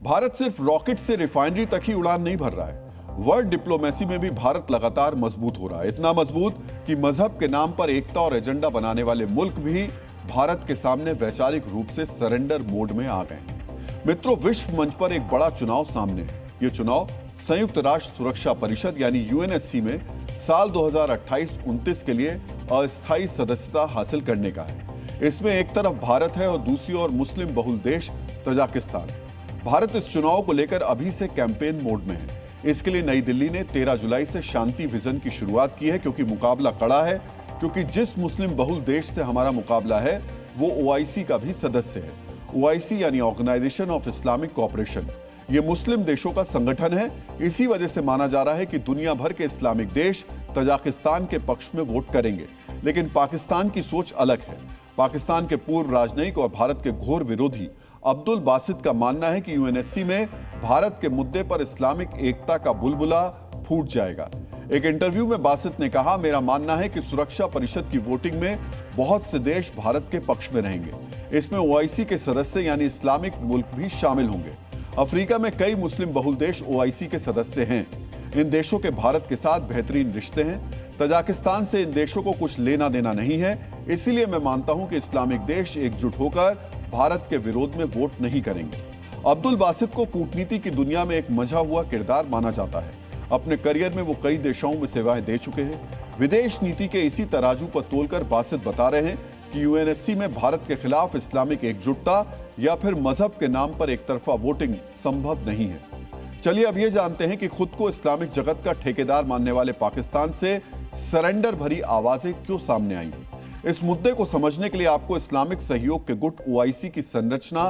भारत सिर्फ रॉकेट से रिफाइनरी तक ही उड़ान नहीं भर रहा है, वर्ल्ड डिप्लोमेसी में भी भारत लगातार मजबूत हो रहा है। इतना मजबूत कि मजहब के नाम पर एकता और एजेंडा बनाने वाले मुल्क भी भारत के सामने वैचारिक रूप से सरेंडर मोड में आ गए हैं। मित्रों, विश्व मंच पर एक बड़ा चुनाव सामने है। ये चुनाव संयुक्त राष्ट्र सुरक्षा परिषद यानी यूएनएससी में साल 2028-29 के लिए अस्थायी सदस्यता हासिल करने का है। इसमें एक तरफ भारत है और दूसरी ओर मुस्लिम बहुल देश तजाकिस्तान। भारत इस चुनाव को लेकर अभी से कैंपेन मोड में है। इसके लिए नई दिल्ली ने 13 जुलाई से शांति विजन की शुरुआत की है, क्योंकि मुकाबला कड़ा है। क्योंकि जिस मुस्लिम बहुल देश से हमारा मुकाबला है वो ओआईसी का भी सदस्य है। ओआईसी यानी ऑर्गेनाइजेशन ऑफ इस्लामिक कोऑपरेशन, ये मुस्लिम देशों का संगठन है। इसी वजह से माना जा रहा है कि दुनिया भर के इस्लामिक देश तजाकिस्तान के पक्ष में वोट करेंगे। लेकिन पाकिस्तान की सोच अलग है। पाकिस्तान के पूर्व राजनयिक और भारत के घोर विरोधी अब्दुल बासित का मानना है कि यूएनएससी में भारत के मुद्दे पर इस्लामिक एकता का बुलबुला फूट जाएगा। एक इंटरव्यू में बासित ने कहा, मेरा मानना है कि सुरक्षा परिषद की वोटिंग में बहुत से देश भारत के पक्ष में रहेंगे। इसमें ओआईसी के सदस्य यानी इस्लामिक मुल्क भी शामिल होंगे। अफ्रीका में कई मुस्लिम बहुल देश ओआईसी के सदस्य हैं। इन देशों के भारत के साथ बेहतरीन रिश्ते हैं। तजाकिस्तान से इन देशों को कुछ लेना देना नहीं है। इसीलिए मैं मानता हूं कि इस्लामिक देश एकजुट होकर भारत के विरोध में वोट नहीं करेंगे। अब्दुल बासित को कूटनीति की दुनिया में एक मजा हुआ किरदार माना जाता है। अपने करियर में वो कई देशों में सेवाएं दे चुके हैं। विदेश नीति के इसी तराजू पर तोलकर बासित बता रहे हैं कि यूएनएससी में भारत के खिलाफ इस्लामिक एकजुटता या फिर मजहब के नाम पर एक तरफा वोटिंग संभव नहीं है। चलिए अब ये जानते हैं कि खुद को इस्लामिक जगत का ठेकेदार मानने वाले पाकिस्तान से सरेंडर भरी आवाजें क्यों सामने आई। इस मुद्दे को समझने के लिए आपको इस्लामिक सहयोग के गुट ओआईसी की संरचना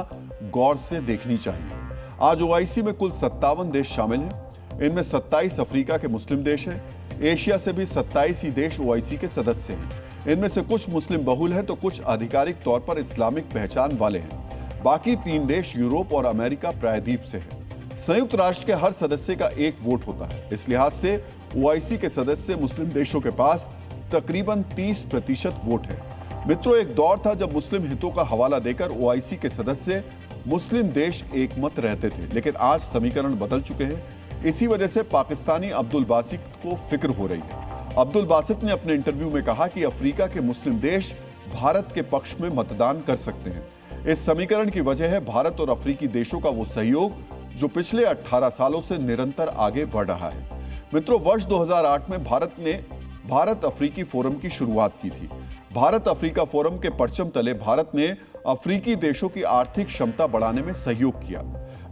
गौर से देखनी चाहिए। आज ओआईसी में कुल 57 देश शामिल हैं। इनमें 27 अफ्रीका के मुस्लिम देश हैं। एशिया से भी 27 ही देश ओआईसी के सदस्य हैं। इनमें से कुछ मुस्लिम बहुल हैं तो कुछ आधिकारिक तौर पर इस्लामिक पहचान वाले हैं। बाकी 3 देश यूरोप और अमेरिका प्रायद्वीप से हैं। संयुक्त राष्ट्र के हर सदस्य का एक वोट होता है। इस लिहाज से ओआईसी के सदस्य मुस्लिम देशों के पास तकरीबन 30% वोट है। मित्रों, एक दौर था जब मुस्लिम हितों का हवाला देकर ओआईसी के सदस्य मुस्लिम देश एकमत रहते थे, लेकिन आज समीकरण बदल चुके हैं। इसी वजह से पाकिस्तानी अब्दुल बासित को फिक्र हो रही है। अब्दुल बासित ने अपने इंटरव्यू में कहा कि अफ्रीका के मुस्लिम देश भारत के पक्ष में मतदान कर सकते हैं। इस समीकरण की वजह है भारत और अफ्रीकी देशों का वो सहयोग जो पिछले 18 सालों से निरंतर आगे बढ़ रहा है। मित्रों, वर्ष 2008 में भारत ने भारत अफ्रीकी फोरम की शुरुआत की थी। भारत अफ्रीका फोरम के परचम तले भारत ने अफ्रीकी देशों की आर्थिक क्षमता बढ़ाने में सहयोग किया।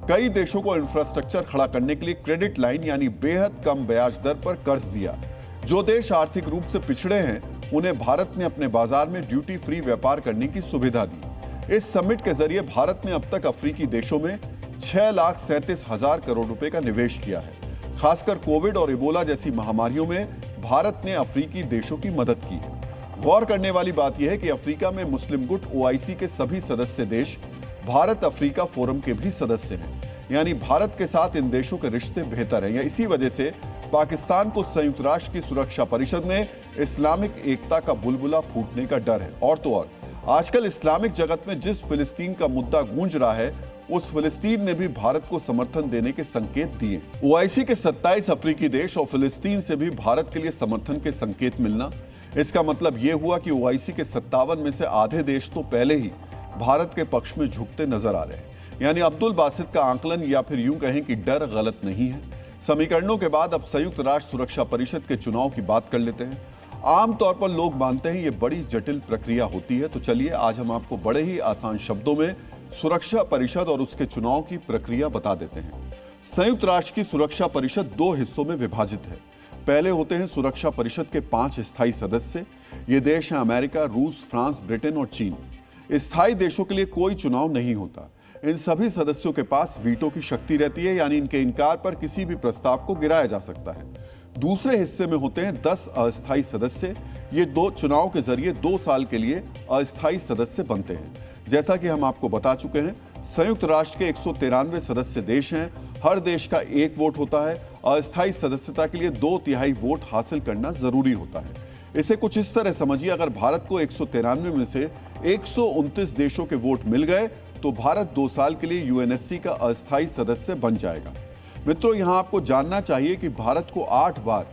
कई देशों को इंफ्रास्ट्रक्चर खड़ा करने के लिए क्रेडिट लाइन यानी बेहद कम ब्याज दर पर कर्ज दिया। जो देश आर्थिक रूप से पिछड़े हैं उन्हें भारत ने अपने बाजार में ड्यूटी फ्री व्यापार करने की सुविधा दी। इस समिट के जरिए भारत ने अब तक अफ्रीकी देशों में 6,37,000 करोड़ रुपए का निवेश किया है। खासकर कोविड और इबोला जैसी महामारियों में भारत ने अफ्रीकी देशों की मदद की है। गौर करने वाली बात यह है कि अफ्रीका में मुस्लिम गुट ओआईसी के सभी सदस्य देश भारत अफ्रीका फोरम के भी सदस्य हैं। यानी भारत के साथ इन देशों के रिश्ते बेहतर हैं। इसी वजह से पाकिस्तान को संयुक्त राष्ट्र की सुरक्षा परिषद में इस्लामिक एकता का बुलबुला फूटने का डर है। और तो और आजकल इस्लामिक जगत में जिस फिलिस्तीन का मुद्दा गूंज रहा है, उस फिलिस्तीन ने भी भारत को समर्थन देने के संकेत दिए। ओआईसी के 27 अफ्रीकी देश और फिलिस्तीन से भी भारत के लिए समर्थन के संकेत मिलना, इसका मतलब यह हुआ कि ओआईसी के 57 में से आधे देश तो पहले ही भारत के पक्ष में झुकते नजर आ रहे हैं। यानी अब्दुल बासित का आकलन या फिर यूं कहें कि डर गलत नहीं है। समीकरणों के बाद अब संयुक्त राष्ट्र सुरक्षा परिषद के चुनाव की बात कर लेते हैं। आमतौर पर लोग मानते हैं ये बड़ी जटिल प्रक्रिया होती है, तो चलिए आज हम आपको बड़े ही आसान शब्दों में सुरक्षा परिषद और उसके चुनाव की प्रक्रिया बता देते हैं। संयुक्त राष्ट्र की सुरक्षा परिषद 2 हिस्सों में विभाजित है। पहले होते हैं सुरक्षा परिषद के 5 स्थायी सदस्य। ये देश हैं अमेरिका, रूस, फ्रांस, ब्रिटेन और चीन। स्थायी देशों के लिए कोई चुनाव नहीं होता। इन सभी सदस्यों के पास वीटो की शक्ति रहती है, यानी इनके इनकार पर किसी भी प्रस्ताव को गिराया जा सकता है। दूसरे हिस्से में होते हैं 10 अस्थायी सदस्य। ये 2 चुनाव के जरिए 2 साल के लिए अस्थायी सदस्य बनते हैं। जैसा कि हम आपको बता चुके हैं, संयुक्त राष्ट्र के 193 सदस्य देश हैं। हर देश का 1 वोट होता है। अस्थायी सदस्यता के लिए 2/3 वोट हासिल करना जरूरी होता है। इसे कुछ इस तरह समझिए, अगर भारत को 193 में से 129 देशों के वोट मिल गए तो भारत 2 साल के लिए यूएनएससी का अस्थायी सदस्य बन जाएगा। मित्रों, यहां आपको जानना चाहिए कि भारत को 8 बार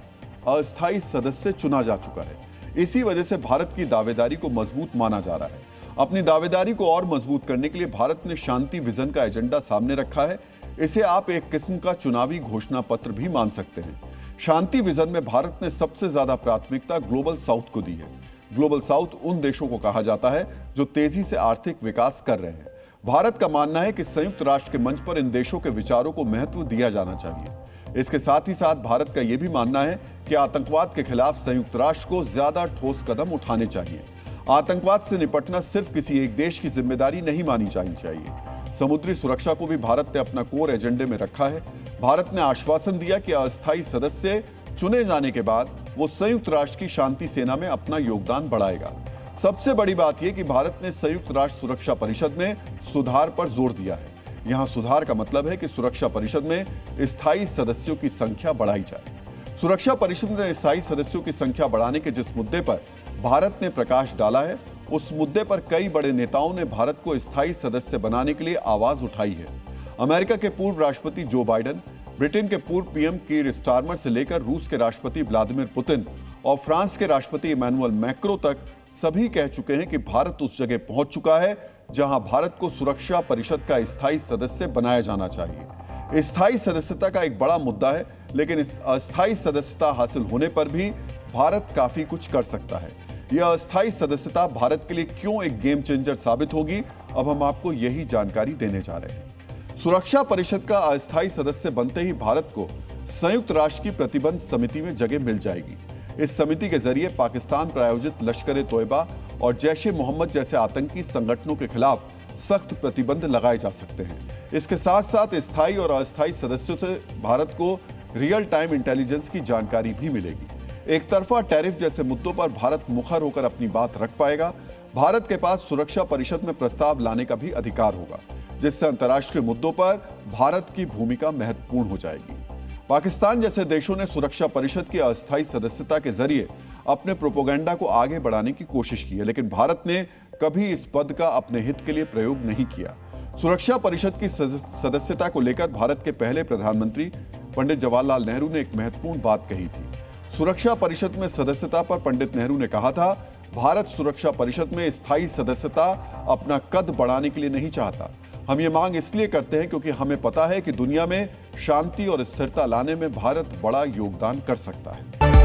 अस्थायी सदस्य चुना जा चुका है। इसी वजह से भारत की दावेदारी को मजबूत माना जा रहा है। अपनी दावेदारी को और मजबूत करने के लिए भारत ने शांति विजन का एजेंडा सामने रखा है। इसे आप एक किस्म का चुनावी घोषणा पत्र भी मान सकते हैं। शांति विजन में भारत ने सबसे ज्यादा प्राथमिकता ग्लोबल साउथ को दी है। ग्लोबल साउथ उन देशों को कहा जाता है जो तेजी से आर्थिक विकास कर रहे हैं। भारत का मानना है कि संयुक्त राष्ट्र के मंच पर इन देशों के विचारों को महत्व दिया जाना चाहिए। इसके साथ ही साथ भारत का यह भी मानना है कि आतंकवाद के खिलाफ संयुक्त राष्ट्र को ज्यादा ठोस कदम उठाने चाहिए। आतंकवाद से निपटना सिर्फ किसी एक देश की जिम्मेदारी नहीं मानी जानी चाहिए। समुद्री सुरक्षा को भी भारत ने अपना कोर एजेंडे में रखा है। भारत ने आश्वासन दिया कि अस्थायी सदस्य चुने जाने के बाद वो संयुक्त राष्ट्र की शांति सेना में अपना योगदान बढ़ाएगा। सबसे बड़ी बात यह कि भारत ने संयुक्त राष्ट्र सुरक्षा परिषद में सुधार पर जोर दिया है। यहां सुधार का मतलब है कि सुरक्षा परिषद में स्थायी सदस्यों की संख्या बढ़ाई जाए। सुरक्षा परिषद में स्थायी सदस्यों की संख्या बढ़ाने के जिस मुद्दे पर भारत ने प्रकाश डाला है, उस मुद्दे पर कई बड़े नेताओं ने भारत को स्थायी सदस्य बनाने के लिए आवाज उठाई है। अमेरिका के पूर्व राष्ट्रपति जो बाइडेन, ब्रिटेन के पूर्व पीएम कीर स्टारमर से लेकर रूस के राष्ट्रपति व्लादिमीर पुतिन और फ्रांस के राष्ट्रपति इमैनुअल मैक्रों तक सभी कह चुके हैं कि भारत उस जगह पहुंच चुका है जहां भारत को सुरक्षा परिषद का स्थायी सदस्य बनाया जाना चाहिए। स्थायी सदस्यता का एक बड़ा मुद्दा है, लेकिन इस अस्थायी सदस्यता हासिल होने पर भी भारत काफी कुछ कर सकता है। यह अस्थायी सदस्यता भारत के लिए क्यों एक गेम चेंजर साबित होगी, अब हम आपको यही जानकारी देने जा रहे हैं। सुरक्षा परिषद का अस्थायी सदस्य बनते ही भारत को संयुक्त राष्ट्र की प्रतिबंध समिति में जगह मिल जाएगी। इस समिति के जरिए पाकिस्तान प्रायोजित लश्कर-ए-तोयबा और जैश-ए-मोहम्मद जैसे आतंकी संगठनों के खिलाफ सख्त प्रतिबंध लगाए जा सकते हैं। इसके साथ साथ स्थायी और अस्थायी सदस्यों से भारत को रियल टाइम इंटेलिजेंस की जानकारी भी मिलेगी। एक तरफा टैरिफ जैसे मुद्दों पर भारत मुखर होकर अपनी बात रख पाएगा। भारत के पास सुरक्षा परिषद में प्रस्ताव लाने का भी अधिकार होगा, जिससे अंतर्राष्ट्रीय मुद्दों पर भारत की भूमिका महत्वपूर्ण हो जाएगी। पाकिस्तान जैसे देशों ने सुरक्षा परिषद की अस्थायी सदस्यता के जरिए अपने प्रोपेगेंडा को आगे बढ़ाने की कोशिश की है, लेकिन भारत ने कभी इस पद का अपने हित के लिए प्रयोग नहीं किया। सुरक्षा परिषद की सदस्यता को लेकर भारत के पहले प्रधानमंत्री पंडित जवाहरलाल नेहरू ने एक महत्वपूर्ण बात कही थी। सुरक्षा परिषद में सदस्यता पर पंडित नेहरू ने कहा था, भारत सुरक्षा परिषद में स्थायी सदस्यता अपना कद बढ़ाने के लिए नहीं चाहता। हम ये मांग इसलिए करते हैं क्योंकि हमें पता है कि दुनिया में शांति और स्थिरता लाने में भारत बड़ा योगदान कर सकता है।